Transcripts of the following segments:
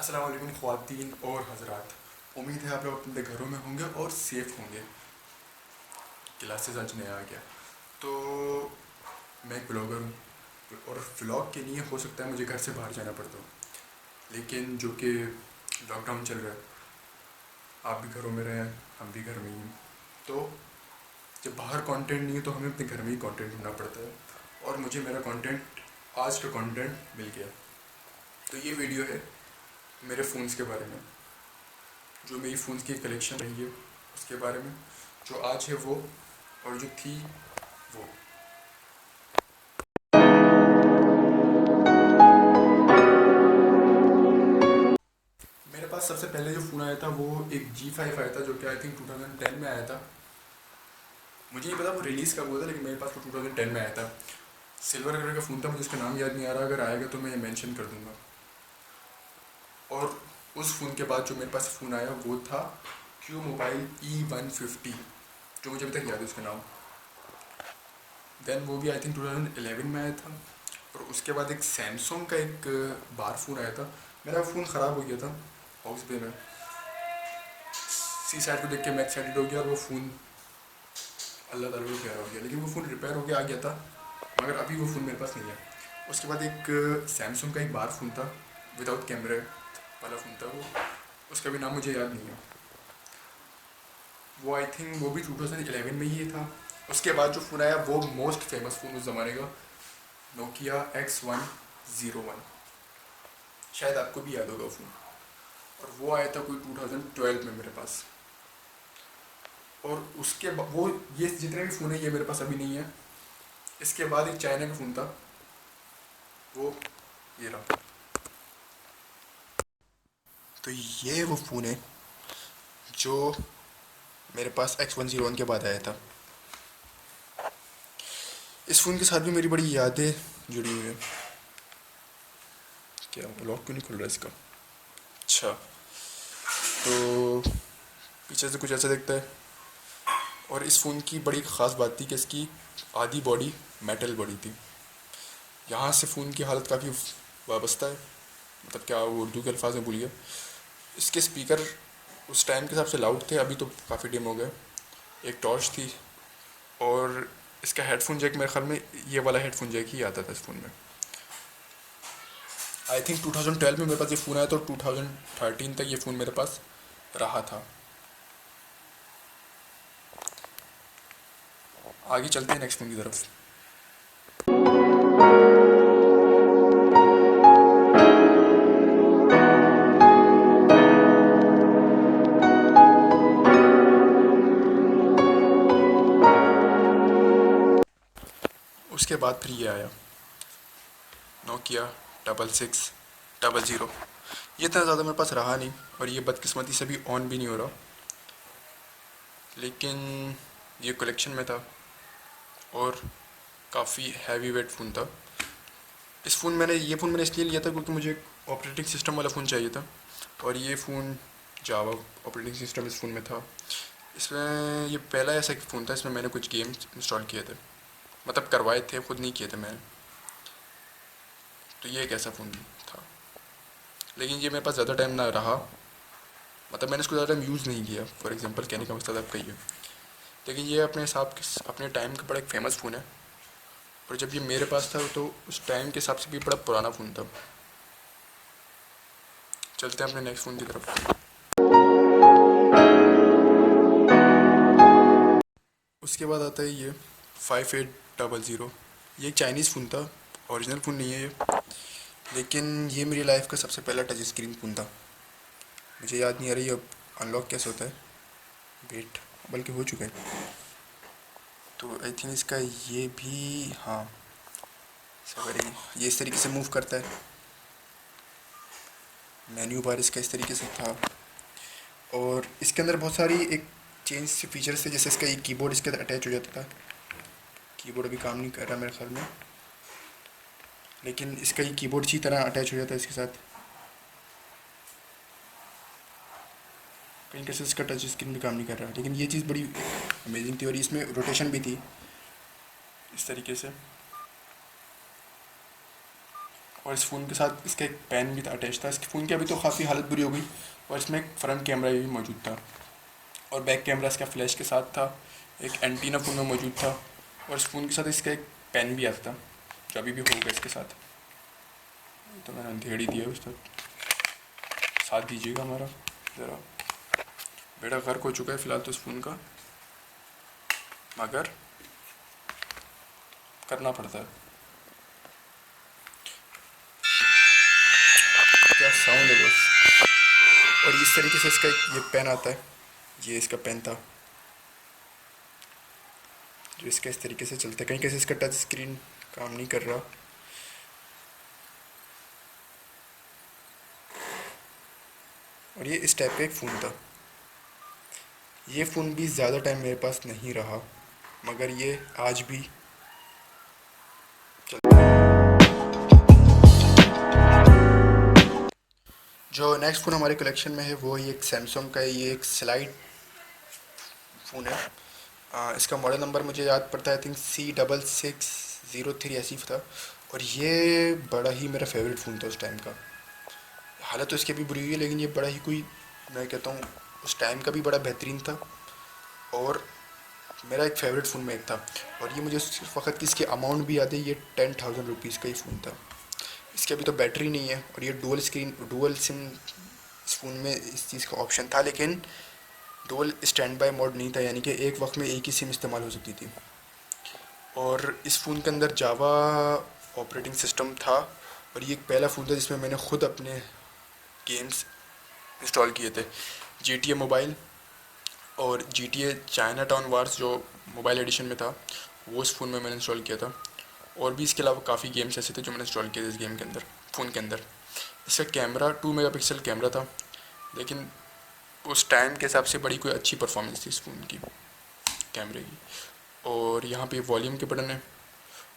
अस्सलाम वालेकुम ख्वातीन और हज़रात। उम्मीद है आप लोग अपने घरों में होंगे और सेफ़ होंगे। क्लासेस आज नया आ गया तो मैं एक ब्लॉगर हूँ और व्लॉग के लिए हो सकता है मुझे घर से बाहर जाना पड़ता हो, लेकिन जो कि लॉकडाउन चल रहा है, आप भी घरों में रहें, हम भी घर में ही हैं। तो जब बाहर कंटेंट नहीं है तो हमें अपने घर में ही कंटेंट ढूंढना पड़ता है और मुझे मेरा कंटेंट, आज का कंटेंट मिल गया। तो ये वीडियो है मेरे फ़ोन्स के बारे में, जो मेरी फ़ोन्स की कलेक्शन रही है उसके बारे में, जो आज है वो और जो थी वो। मेरे पास सबसे पहले जो फ़ोन आया था वो एक G5 आया था, जो कि आई थिंक 2010 में आया था। मुझे नहीं पता वो रिलीज़ कब हुआ था, लेकिन मेरे पास वो 2010 में आया था। सिल्वर कलर का फ़ोन था, मुझे उसका नाम याद नहीं आ रहा, अगर आएगा तो मैं मेंशन कर दूंगा। और उस फ़ोन के बाद जो मेरे पास फ़ोन आया वो था Q मोबाइल E150, जो मुझे अभी तक याद है उसका नाम। देन वो भी आई थिंक 2011 में आया था। और उसके बाद एक सैमसंग का एक बार फ़ोन आया था। मेरा फ़ोन ख़राब हो गया था हाउस पे में, सी साइड को देख के मैं एक्साइटेड हो गया और वो फ़ोन अल्लाह ताला को प्यारा हो गया, लेकिन वो फ़ोन रिपेयर होकर आ गया था, मगर अभी वो फ़ोन मेरे पास नहीं है। उसके बाद एक सैमसंग का एक बार फ़ोन था, विदाउट कैमरे वाला फ़ोन था वो, उसका भी नाम मुझे याद नहीं है। वो आई थिंक वो भी 2011 में ही था। उसके बाद जो फ़ोन आया वो मोस्ट फेमस फ़ोन उस ज़माने का, नोकिया X101, शायद आपको भी याद होगा फ़ोन। और वो आया था कोई 2012 में मेरे पास। और उसके वो ये जितने भी फ़ोन है ये मेरे पास अभी नहीं है। इसके बाद एक चाइना का फ़ोन था, वो ये रहा। तो ये वो फ़ोन है जो मेरे पास X101 के बाद आया था। इस फ़ोन के साथ भी मेरी बड़ी यादें जुड़ी हुई हैं। क्या लॉक क्यों नहीं खुल रहा इसका? अच्छा, तो पीछे से कुछ ऐसा दिखता है। और इस फ़ोन की बड़ी ख़ास बात थी कि इसकी आधी बॉडी मेटल बॉडी थी। यहाँ से फ़ोन की हालत काफ़ी वाबस्ता है, मतलब क्या वो उर्दू के अल्फाज में भूल गया। इसके स्पीकर उस टाइम के हिसाब से लाउड थे, अभी तो काफ़ी डिम हो गए। एक टॉर्च थी और इसका हेडफोन जैक मेरे ख्याल में ये वाला हेडफोन जैक ही आता था इस फ़ोन में। आई थिंक 2012 में मेरे पास ये फ़ोन आया तो 2013 तक ये फ़ोन मेरे पास रहा था। आगे चलते हैं नेक्स्ट फ़ोन की तरफ। उसके बाद फिर ये आया नोकिया 6600। ये इतना ज़्यादा मेरे पास रहा नहीं और ये बदकिस्मती से भी ऑन भी नहीं हो रहा, लेकिन ये कलेक्शन में था और काफ़ी हैवी वेट फ़ोन था। ये फ़ोन मैंने इसलिए लिया था क्योंकि मुझे एक ऑपरेटिंग सिस्टम वाला फ़ोन चाहिए था, और ये फ़ोन जावा ऑपरेटिंग सिस्टम इस फ़ोन में था। इसमें ये पहला ऐसा फ़ोन था इसमें मैंने कुछ गेम्स इंस्टॉल किए थे, मतलब करवाए थे, खुद नहीं किए थे मैंने। तो ये एक ऐसा फ़ोन था, लेकिन ये मेरे पास ज़्यादा टाइम ना रहा, मतलब मैंने इसको ज़्यादा टाइम यूज़ नहीं किया। फॉर एग्जांपल कहने का मकसद आपका ये, लेकिन ये अपने हिसाब के अपने टाइम का बड़ा एक फ़ेमस फ़ोन है। और जब ये मेरे पास था तो उस टाइम के हिसाब से भी बड़ा पुराना फ़ोन था। चलते हैं अपने नेक्स्ट फ़ोन की तरफ। उसके बाद आता है ये 5800। ये एक चाइनीज़ फ़ोन था, ओरिजिनल फ़ोन नहीं है ये, लेकिन ये मेरी लाइफ का सबसे पहला टच स्क्रीन फ़ोन था। मुझे याद नहीं आ रही अब अनलॉक कैसे होता है, वेट, बल्कि हो चुका है। तो आई थिंक इसका ये भी, हाँ सवेरे ये इस तरीके से मूव करता है। मेन्यू बार इसका इस तरीके से था और इसके अंदर बहुत सारी एक चेंज से फीचर्स थे, जैसे इसका ये कीबोर्ड इसके अंदर अटैच हो जाता था। कीबोर्ड अभी काम नहीं कर रहा मेरे ख्याल में, लेकिन इसका ये कीबोर्ड अच्छी तरह अटैच हो जाता है इसके साथ। कहीं कैसे इसका टच स्क्रीन भी काम नहीं कर रहा, लेकिन ये चीज़ बड़ी अमेजिंग थी। और इसमें रोटेशन भी थी इस तरीके से। और इस फ़ोन के साथ इसका एक पेन भी था अटैच था। इस फ़ोन की अभी तो काफ़ी हालत बुरी हो गई। और इसमें एक फ्रंट कैमरा भी मौजूद था और बैक कैमरा इसका फ्लैश के साथ था। एक एंटीना फ़ोन में मौजूद था और इस फ़ोन के साथ इसका एक पेन भी आता था जो अभी भी होगा इसके साथ। तो मैंने अंधेड़ ही दिया उसका साथ दीजिएगा हमारा ज़रा। बेड़ा गर्क हो चुका है फ़िलहाल तो इस फ़ोन का, मगर करना पड़ता है। क्या साउंड है बस। और इस तरीके से इसका एक ये पेन आता है, ये इसका पेन था जो इसका इस तरीके से चलता है। कहीं कैसे इसका टच स्क्रीन काम नहीं कर रहा। और ये इस टाइप का एक फ़ोन था। ये फ़ोन भी ज़्यादा टाइम मेरे पास नहीं रहा, मगर ये आज भी जो नेक्स्ट फ़ोन हमारे कलेक्शन में है वो ही एक सैमसंग का है। ये एक स्लाइड फ़ोन है। इसका मॉडल नंबर मुझे याद पड़ता है, आई थिंक C6603 ऐसी था। और ये बड़ा ही मेरा फेवरेट फ़ोन था उस टाइम का। हालत तो इसकी भी बुरी हुई है, लेकिन ये बड़ा ही कोई, मैं कहता हूँ उस टाइम का भी बड़ा बेहतरीन था और मेरा एक फ़ेवरेट फ़ोन में एक था। और ये मुझे सिर्फ वक्त की इसकी अमाउंट भी याद है, ये 10,000 रुपीज़ का ही फ़ोन था। इसकी अभी तो बैटरी नहीं है और ये डुअल सिम इस फ़ोन में इस चीज़ का ऑप्शन था, लेकिन डुअल स्टैंड बाय मोड नहीं था, यानी कि एक वक्त में एक ही सिम इस्तेमाल हो सकती थी। और इस फ़ोन के अंदर जावा ऑपरेटिंग सिस्टम था और ये एक पहला फ़ोन था जिसमें मैंने ख़ुद अपने गेम्स इंस्टॉल किए थे। GTA मोबाइल और GTA चाइना टाउन वार्स जो मोबाइल एडिशन में था वो इस फ़ोन में मैंने इंस्टॉल किया था। और भी इसके अलावा काफ़ी गेम्स ऐसे थे जो मैंने इंस्टॉल किए थे इस गेम के अंदर, फ़ोन के अंदर। इसका कैमरा 2 मेगापिक्सल कैमरा था, लेकिन उस टाइम के हिसाब से बड़ी कोई अच्छी परफॉर्मेंस थी इस फ़ोन की कैमरे की। और यहाँ पे वॉल्यूम के बटन है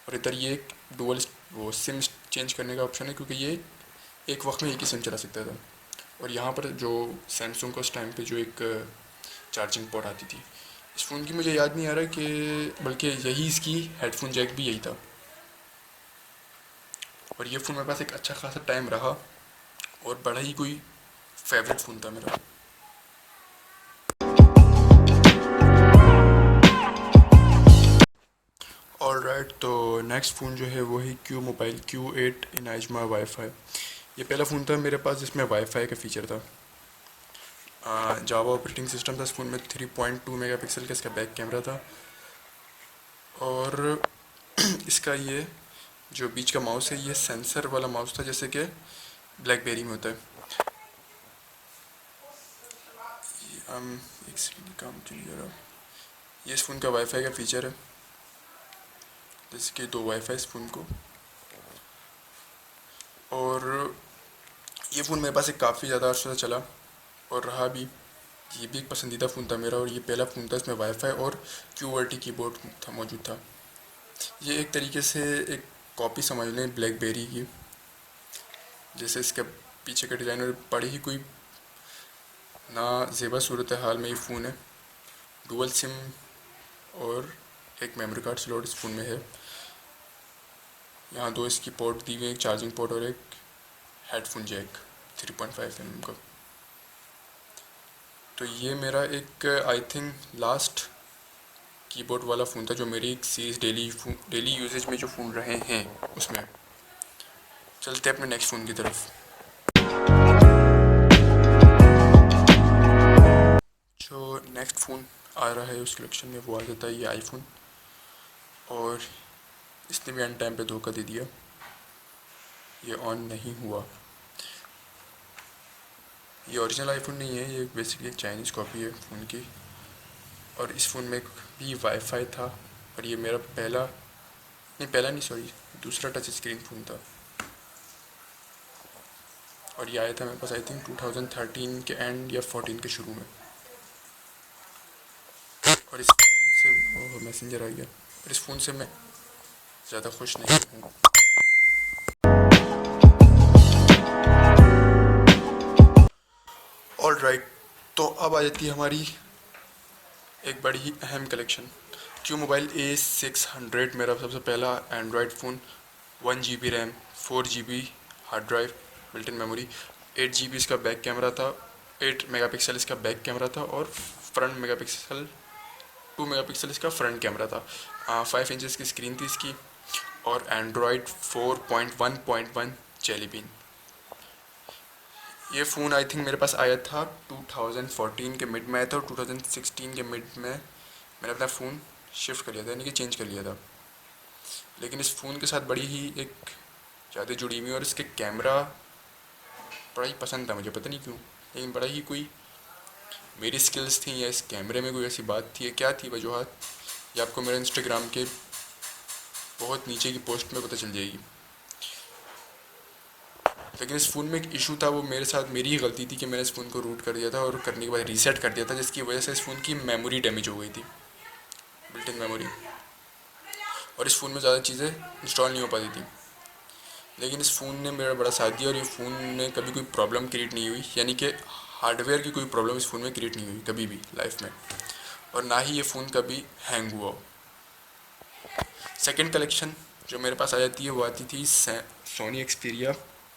और इधर ये एक डुअल वो सिम चेंज करने का ऑप्शन है, क्योंकि ये एक वक्त में एक ही सिम चला सकता था। और यहाँ पर जो सैमसंग का उस टाइम पे जो एक चार्जिंग पोर्ट आती थी इस फ़ोन की, मुझे याद नहीं आ रहा कि बल्कि यही इसकी हेडफोन जैक भी यही था। और ये फ़ोन मेरे पास एक अच्छा खासा टाइम रहा और बड़ा ही कोई फेवरेट फ़ोन था मेरा। ऑलराइट, तो नेक्स्ट फ़ोन जो है वो है Q मोबाइल Q8 इनाइजमा वाईफाई। ये पहला फ़ोन था मेरे पास जिसमें वाईफाई का फ़ीचर था। जावा ऑपरेटिंग सिस्टम था इस फ़ोन में। 3.2 मेगापिक्सल का इसका बैक कैमरा था और इसका ये जो बीच का माउस है ये सेंसर वाला माउस था, जैसे कि ब्लैकबेरी में होता है। एक सेकंड काम नहीं कर रहा। ये इस फ़ोन का वाईफाई का फ़ीचर है, जैसे कि 2 वाईफाई इस फ़ोन को। और ये फ़ोन मेरे पास एक काफ़ी ज़्यादा अर्सा चला और रहा भी। ये भी एक पसंदीदा फ़ोन था मेरा और ये पहला फ़ोन था इसमें वाईफाई और QWERTY कीबोर्ड था मौजूद था। ये एक तरीके से एक कॉपी समझ लें ब्लैकबेरी की, जैसे इसके पीछे का डिज़ाइन और बड़ी ही कोई ना ज़ेबा सूरत हाल में ये फ़ोन है। डुअल सिम और एक मेमोरी कार्ड स्लॉट इस फ़ोन में है। यहाँ 2 इसकी पोर्ट दी हुई है, एक चार्जिंग पोर्ट और एक हेडफोन जैक 3.5 mm का। तो ये मेरा एक आई थिंक लास्ट कीबोर्ड वाला फ़ोन था जो मेरी एक सीरीज़ डेली यूजेज में जो फ़ोन रहे हैं उसमें। चलते अपने नेक्स्ट फ़ोन की तरफ। जो नेक्स्ट फ़ोन आ रहा है उस कलेक्शन में वो आ जाता है ये आईफोन। और इसने भी एंड टाइम पे धोखा दे दिया, ये ऑन नहीं हुआ। ये ओरिजिनल आईफोन नहीं है, ये बेसिकली एक चाइनीज़ कॉपी है फ़ोन की। और इस फ़ोन में भी वाईफाई था और ये मेरा पहला नहीं सॉरी दूसरा टच स्क्रीन फ़ोन था। और ये आया था मेरे पास आई थिंक 2013 के एंड या 14 के शुरू में। और इस फ़ोन से ओह मैसेंजर आ गया। और इस फ़ोन से मैं ज़्यादा खुश नहीं हूँ। ऑलराइट, तो अब आ जाती है हमारी एक बड़ी ही अहम कलेक्शन। Q मोबाइल A600 मेरा सबसे पहला Android phone. 1 GB RAM, 4 GB hard drive, built in memory, 8 GB इसका बैक कैमरा था, 8 मेगापिक्सल इसका बैक कैमरा था और फ्रंट मेगापिक्सल 2 मेगापिक्सल इसका फ्रंट कैमरा था। 5 इंचज़ की स्क्रीन थी इसकी और एंड्रॉयड 4.1.1 जेली बीन। ये फ़ोन आई थिंक मेरे पास आया था 2014 के मिड में आया था और 2016 के मिड में मैंने अपना फ़ोन शिफ्ट कर लिया था, यानी कि चेंज कर लिया था। लेकिन इस फ़ोन के साथ बड़ी ही एक यादें जुड़ी हुई और इसके कैमरा बड़ा ही पसंद था मुझे, पता नहीं क्यों, लेकिन बड़ा ही कोई मेरी स्किल्स थी या इस कैमरे में कोई ऐसी बात थी या क्या थी वजूहत, ये आपको मेरे इंस्टाग्राम के बहुत नीचे की पोस्ट में पता चल जाएगी। लेकिन इस फ़ोन में एक इशू था, वो मेरे साथ मेरी ही गलती थी कि मैंने इस फ़ोन को रूट कर दिया था और करने के बाद रीसेट कर दिया था, जिसकी वजह से इस फ़ोन की मेमोरी डैमेज हो गई थी, बिल्ट इन मेमोरी, और इस फ़ोन में ज़्यादा चीज़ें इंस्टॉल नहीं हो पाती थी। लेकिन इस फ़ोन ने मेरा बड़ा साथ दिया और ये फ़ोन में कभी कोई प्रॉब्लम क्रिएट नहीं हुई, यानी कि हार्डवेयर की कोई प्रॉब्लम इस फ़ोन में क्रिएट नहीं हुई कभी भी लाइफ में, और ना ही ये फ़ोन कभी हैंग हुआ हो। सेकेंड कलेक्शन जो मेरे पास आ जाती है वो आती थी सोनी एक्सपीरिया।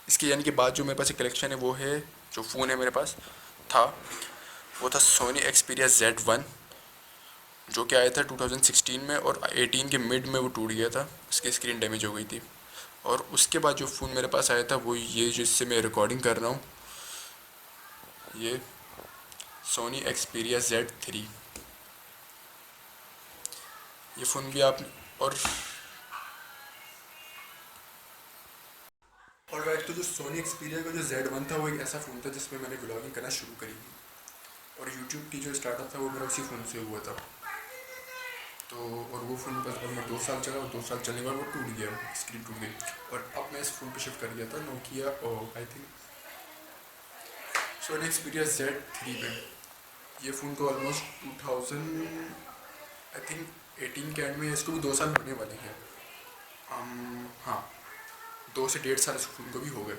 इसके यानी कि बाद जो मेरे पास एक कलेक्शन है वो है, जो फ़ोन है मेरे पास था वो था सोनी एक्सपीरिया Z1, जो कि आया था 2016 में और 18 के मिड में वो टूट गया था, उसकी स्क्रीन डैमेज हो गई थी। और उसके बाद जो फ़ोन मेरे पास आया था वो ये जिससे मैं रिकॉर्डिंग कर रहा हूँ, ये सोनी एक्सपीरिया Z3। ये फ़ोन भी आप और वैसे तो जो सोनी एक्सपीरिया का जो Z1 था वो एक ऐसा फ़ोन था जिसमें मैंने ब्लॉगिंग करना शुरू करी थी और यूट्यूब की जो स्टार्टअप था वो मेरा उसी फ़ोन से हुआ था। तो और वो फ़ोन बस मैं 2 साल चला और 2 साल चलने के बाद वो टूट गया, स्क्रीन टूट गई और अब मैं इस फ़ोन पे शिफ्ट कर गया था नोकिया और I think Sony Xperia Z3 पे। ये फ़ोन तो ऑलमोस्ट 2000 आई थिंक 18 के एंड में, इसको भी 2 साल होने वाले हैं। हाँ, 2 से 1.5 साल इस फ़ोन को भी हो गए।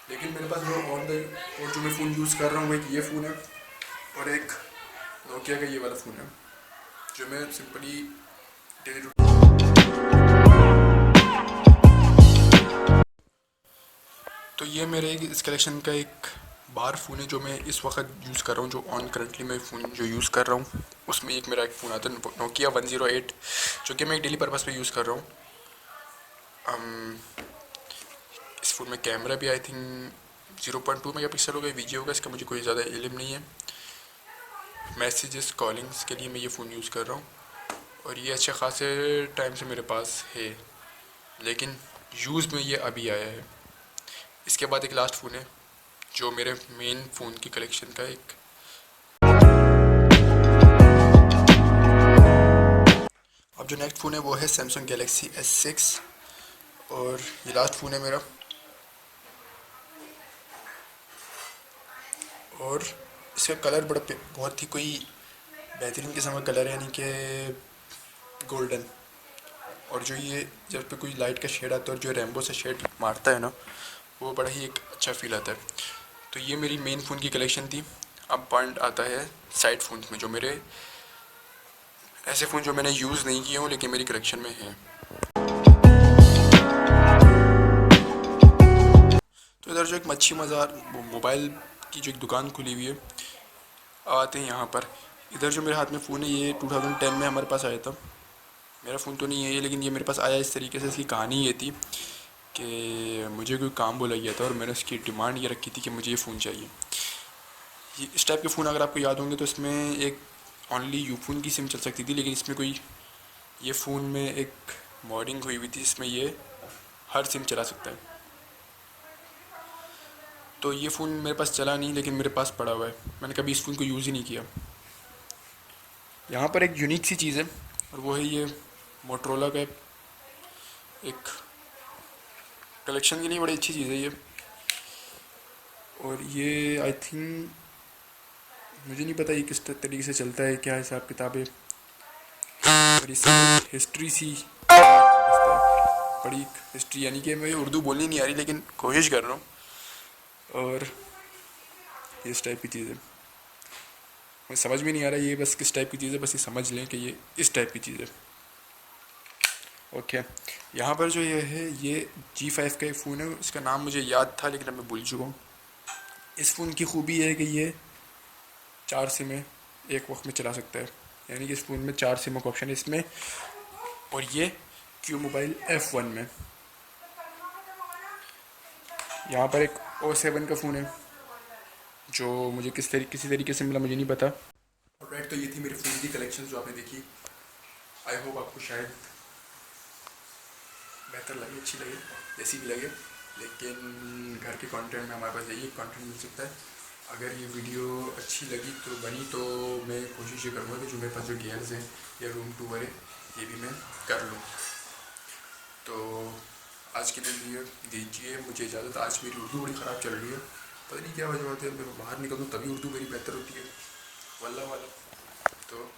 लेकिन मेरे पास जो ऑन द और जो मैं फ़ोन यूज़ कर रहा हूँ वो एक ये फ़ोन है और एक नोकिया का ये वाला फ़ोन है जो मैं सिंपली डेली। तो ये मेरे इस कलेक्शन का एक बार फ़ोन है जो मैं इस वक्त यूज़ कर रहा हूँ, जो ऑन करंटली मैं फ़ोन जो यूज़ कर रहा हूँ उसमें एक मेरा एक फ़ोन आता है नोकिया 108, जो कि मैं एक डेली पर्पज़ पे यूज़ कर रहा हूँ। इस फ़ोन में कैमरा भी आई थिंक 0.2 मेगापिक्सल होगा, वीडियो होगा, इसका मुझे कोई ज़्यादा इल्म नहीं है। मैसेजेस कॉलिंग्स के लिए मैं ये फ़ोन यूज़ कर रहा हूँ और ये अच्छे खासे टाइम से मेरे पास है, लेकिन यूज़ में ये अभी आया है। इसके बाद एक लास्ट फ़ोन है जो मेरे मेन फ़ोन की कलेक्शन का एक, अब जो नेक्स्ट फ़ोन है वो है सैमसंग गैलेक्सी S6 और ये लास्ट फ़ोन है मेरा। और इसका कलर बहुत ही कोई बेहतरीन किस्म का कलर है, यानी कि गोल्डन, और जो ये जब पे कोई लाइट का शेड आता है और जो रेम्बो से शेड मारता है ना, वो बड़ा ही एक अच्छा फील आता है। तो ये मेरी मेन फ़ोन की कलेक्शन थी। अब पॉइंट आता है साइड फ़ोन्स में, जो मेरे ऐसे फ़ोन जो मैंने यूज़ नहीं किए हों लेकिन मेरी कलेक्शन में हैं। तो इधर जो एक मच्छी मज़ार मोबाइल की जो एक दुकान खुली हुई है, आते हैं यहाँ पर। इधर जो मेरे हाथ में फ़ोन है ये 2010 में हमारे पास आया था, मेरा फ़ोन तो नहीं है ये, लेकिन ये मेरे पास आया इस तरीके से। इसकी कहानी ये थी कि मुझे कोई काम बोला गया था और मैंने उसकी डिमांड ये रखी थी कि मुझे ये फ़ोन चाहिए। ये इस टाइप के फ़ोन अगर आपको याद होंगे तो इसमें एक ओनली यूफोन की सिम चल सकती थी, लेकिन इसमें कोई ये फ़ोन में एक मॉडिंग हुई हुई थी जिसमें ये हर सिम चला सकता है। तो ये फ़ोन मेरे पास चला नहीं, लेकिन मेरे पास पड़ा हुआ है, मैंने कभी इस फ़ोन को यूज़ ही नहीं किया। यहाँ पर एक यूनिक सी चीज़ है और वो है ये मोटरोला का एक कलेक्शन के लिए बड़ी अच्छी चीज़ है ये। और ये आई थिंक मुझे नहीं पता ये किस तरीके से चलता है, क्या हिसाब किताब है, और इसमें हिस्ट्री सी बड़ी हिस्ट्री, यानी कि मुझे उर्दू बोलनी नहीं आ रही लेकिन कोशिश कर रहा हूँ। और इस टाइप की चीज़ है, मुझे समझ में नहीं आ रहा ये बस किस टाइप की चीज़ है, बस ये समझ लें कि ये इस टाइप की चीज़ है। ओके, यहाँ पर जो ये है ये G5 का एक फ़ोन है, इसका नाम मुझे याद था लेकिन अब मैं भूल चुका हूँ। इस फ़ोन की खूबी है कि ये 4 सिमें एक वक्त में चला सकता है, यानी कि इस फ़ोन में 4 सिमों का ऑप्शन है इसमें। और ये क्यू मोबाइल F1 में। यहाँ पर एक O7 का फ़ोन है जो मुझे किसी तरीके से मिला, मुझे नहीं पता। राइट, तो ये थी मेरे फ़ोन की कलेक्शन जो आपने देखी। आई होप आपको शायद बेहतर लगे, अच्छी लगे, जैसी भी लगे, लेकिन घर के कंटेंट में हमारे पास यही कंटेंट मिल सकता है। अगर ये वीडियो अच्छी लगी तो मैं कोशिश ये करूँगा कि जो मेरे पास जो गियर्स हैं या रूम टूर है ये भी मैं कर लूँ। तो आज के लिए दीजिए मुझे इजाज़त। आज मेरी उर्दू बड़ी ख़राब चल रही है, पता नहीं क्या वजह होती है, मैं बाहर निकलूँ तभी उर्दू मेरी बेहतर होती है, वल्लाह वाला। तो